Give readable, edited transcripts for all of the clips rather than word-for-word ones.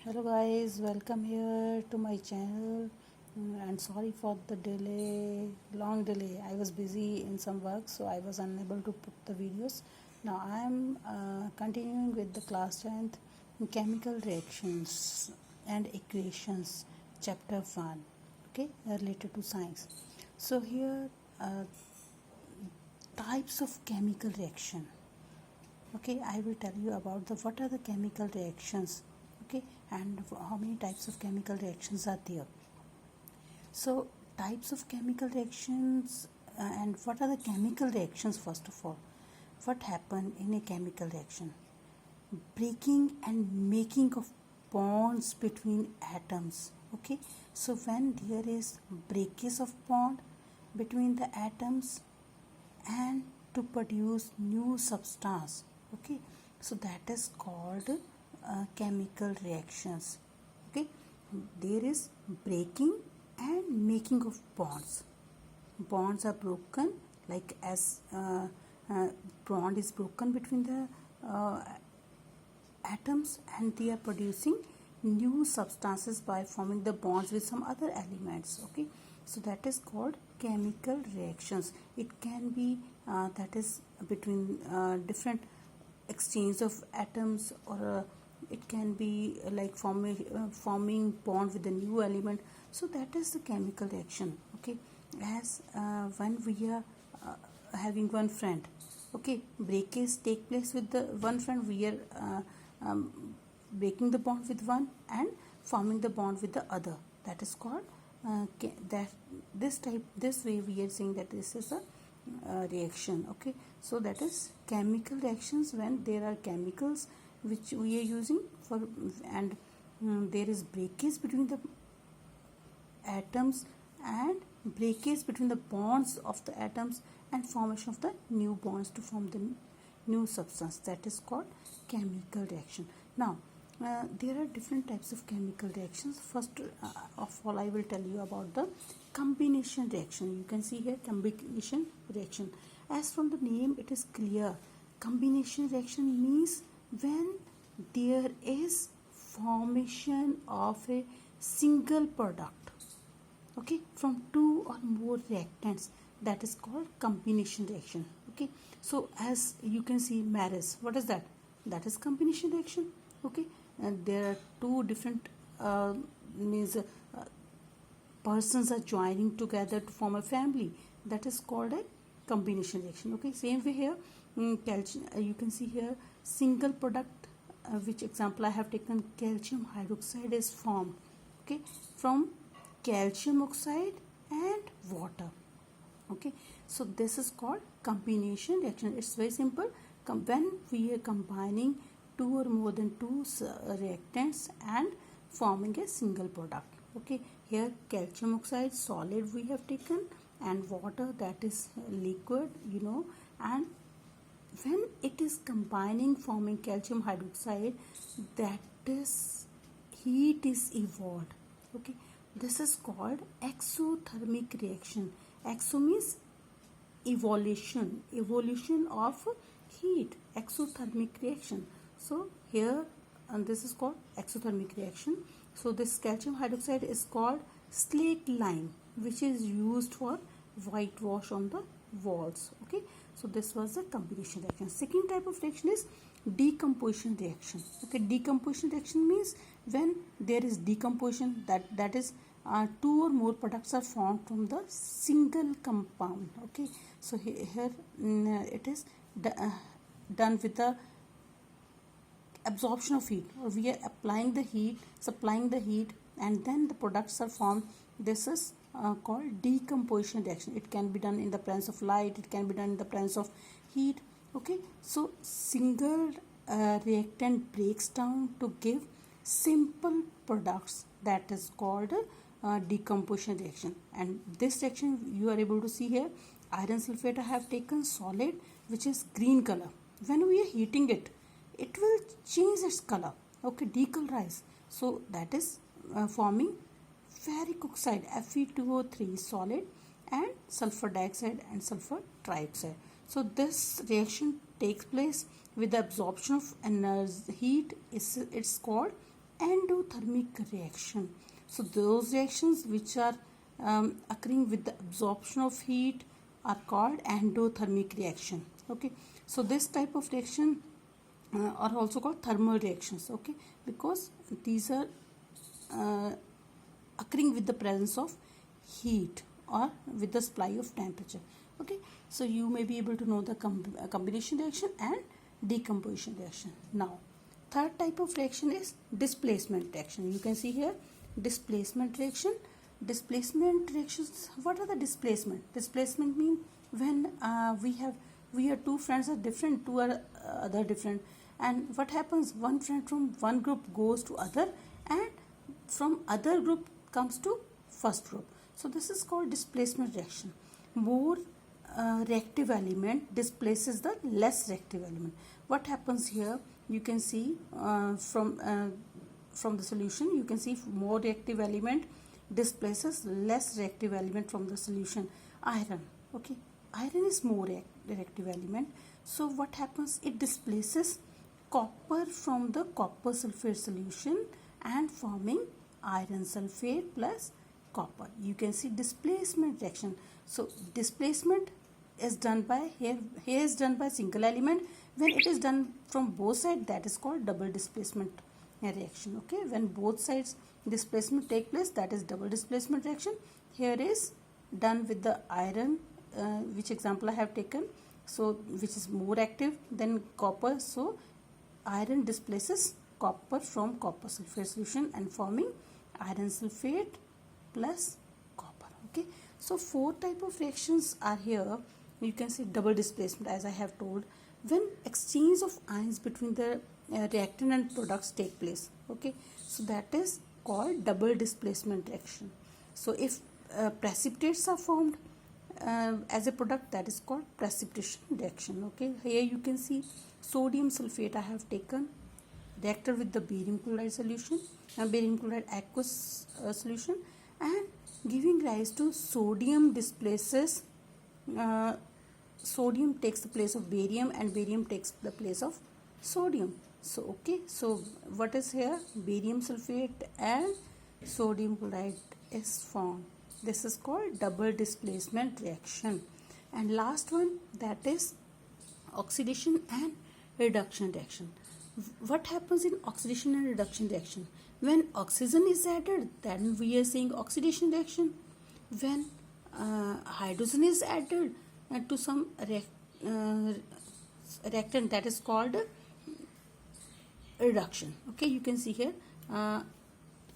Hello guys, welcome here to my channel. And sorry for the long delay. I was busy in some work, so I was unable to put the videos. Now I am continuing with the class 10th chemical reactions and equations, chapter 1, okay, related to science. So here, types of chemical reaction. Okay, I will tell you about the what are the chemical reactions, okay, and how many types of chemical reactions are there. So types of chemical reactions, and what are the chemical reactions. First of all, what happen in a chemical reaction? Breaking and making of bonds between atoms. Okay, so when there is breakage of bond between the atoms and to produce new substance, okay, so that is called chemical reactions. Okay, there is breaking and making of bonds are broken, like as bond is broken between the atoms, and they are producing new substances by forming the bonds with some other elements. Okay, so that is called chemical reactions. It can be that is between different exchange of atoms, or it can be like forming bond with a new element. So that is the chemical reaction. Okay, as when we are having one friend, okay, breakage take place with the one friend. We are breaking the bond with one and forming the bond with the other. That is called that this way we are saying that this is a reaction. Okay, so that is chemical reactions when there are chemicals which we are using for, and there is breakage between the atoms and breakage between the bonds of the atoms and formation of the new bonds to form the new substance. That is called chemical reaction. Now there are different types of chemical reactions. First of all, I will tell you about the combination reaction. You can see here combination reaction. As from the name it is clear, combination reaction means when there is formation of a single product, okay, from two or more reactants. That is called combination reaction. Okay, so as you can see, marriage, what is that? That is combination reaction. Okay, and there are two different means persons are joining together to form a family. That is called a combination reaction. Okay, same way here, calcium, you can see here single product, which example I have taken, calcium hydroxide is formed, okay, from calcium oxide and water. Okay, so this is called combination reaction. It's very simple. When we are combining two or more than two reactants and forming a single product. Okay, here calcium oxide solid we have taken, and water, that is liquid, and when it is combining forming calcium hydroxide, that is heat is evolved. Okay, this is called exothermic reaction. Exo means evolution of heat, exothermic reaction. So here, and this is called exothermic reaction. So this calcium hydroxide is called slate lime, which is used for whitewash on the walls. Okay, so this was the combination reaction. Second type of reaction is decomposition reaction. Okay, decomposition reaction means when there is decomposition, that is two or more products are formed from the single compound. Okay, so here it is done with the absorption of heat, or we are applying the heat, supplying the heat, and then the products are formed. This is called decomposition reaction. It can be done in the presence of light, it can be done in the presence of heat. Okay, so single reactant breaks down to give simple products. That is called decomposition reaction. And this reaction you are able to see here, iron sulfate I have taken solid, which is green color. When we are heating it, it will change its color. Okay, decolorize. So that is forming ferric oxide, Fe2O3 solid, and sulfur dioxide and sulfur trioxide. So this reaction takes place with the absorption of energy heat. It's called endothermic reaction. So those reactions which are occurring with the absorption of heat are called endothermic reaction. Okay, so this type of reaction are also called thermal reactions. Okay, because these are occurring with the presence of heat or with the supply of temperature. Okay, so you may be able to know the combination reaction and decomposition reaction. Now third type of reaction is displacement reaction. You can see here displacement reaction. Displacement reactions, what are the displacement? Displacement mean when we are two friends are different, two are other different, and what happens, one friend from one group goes to other and from other group comes to first group. So this is called displacement reaction. More reactive element displaces the less reactive element. What happens here, you can see from the solution, you can see more reactive element displaces less reactive element from the solution. Iron, okay, iron is more reactive element. So what happens, it displaces copper from the copper sulfate solution and forming iron sulfate plus copper. You can see displacement reaction. So displacement is done by here is done by single element. When it is done from both sides, that is called double displacement reaction. Okay, when both sides displacement take place, that is double displacement reaction. Here is done with the iron, which example I have taken, so which is more active than copper. So iron displaces copper from copper sulfate solution and forming iron sulfate plus copper. Okay, so four type of reactions are here. You can see double displacement, as I have told, when exchange of ions between the reactant and products take place. Okay, so that is called double displacement reaction. So if precipitates are formed as a product, that is called precipitation reaction. Okay, here you can see sodium sulfate I have taken, reacted with the barium chloride solution, barium chloride aqueous solution, and giving rise to sodium displaces sodium takes the place of barium and barium takes the place of sodium. So okay, so what is here, barium sulfate and sodium chloride is formed. This is called double displacement reaction. And last one, that is oxidation and reduction reaction. What happens in oxidation and reduction reaction? When oxygen is added, then we are saying oxidation reaction. When hydrogen is added to some reactant, that is called reduction. Okay, you can see here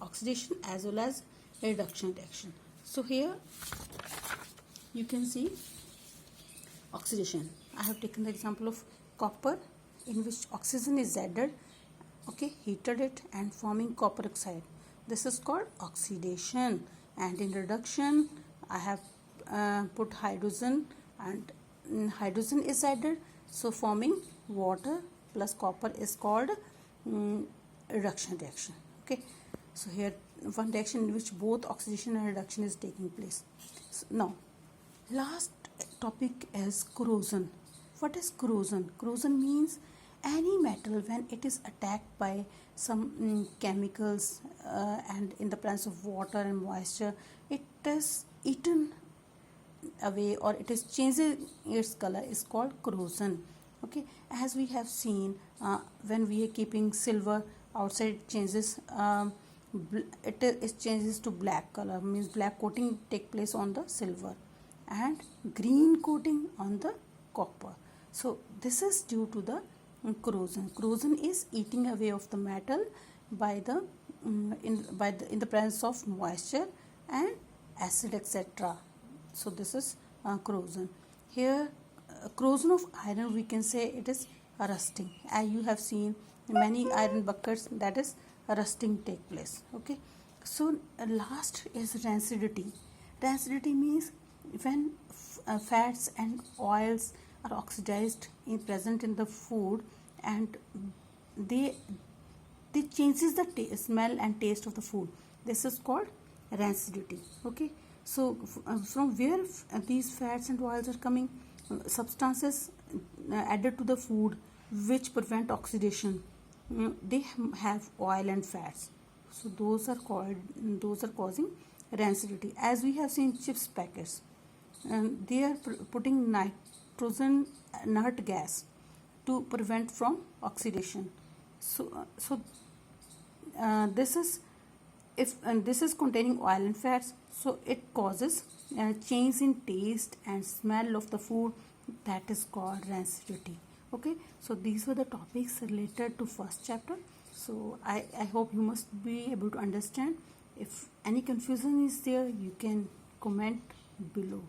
oxidation as well as reduction reaction. So here you can see oxidation. I have taken the example of copper, in which oxygen is added, okay, heated it and forming copper oxide. This is called oxidation. And in reduction, I have put hydrogen, and hydrogen is added, so forming water plus copper is called reduction reaction. Okay, so here one reaction in which both oxidation and reduction is taking place. So now last topic is corrosion. What is corrosion? Corrosion means any metal, when it is attacked by some chemicals and in the presence of water and moisture, it is eaten away or it is changing its color, is called corrosion. Okay, as we have seen, when we are keeping silver outside, it changes it changes to black color, means black coating take place on the silver and green coating on the copper. So this is due to the corrosion. Corrosion is eating away of the metal by the in the presence of moisture and acid, etc. So this is corrosion. Here corrosion of iron, we can say it is rusting. As you have seen many iron buckets, that is rusting take place. Okay, so last is rancidity. Rancidity means when fats and oils are oxidized present in the food, and they changes the smell and taste of the food. This is called rancidity. Okay, so from where these fats and oils are coming? Substances added to the food which prevent oxidation, they have oil and fats. So those are causing rancidity. As we have seen chips packets, and they are putting nitrogen inert gas to prevent from oxidation. This is, if and this is containing oil and fats, so it causes change in taste and smell of the food, that is called rancidity. Okay, so these were the topics related to first chapter. So I hope you must be able to understand. If any confusion is there, you can comment below.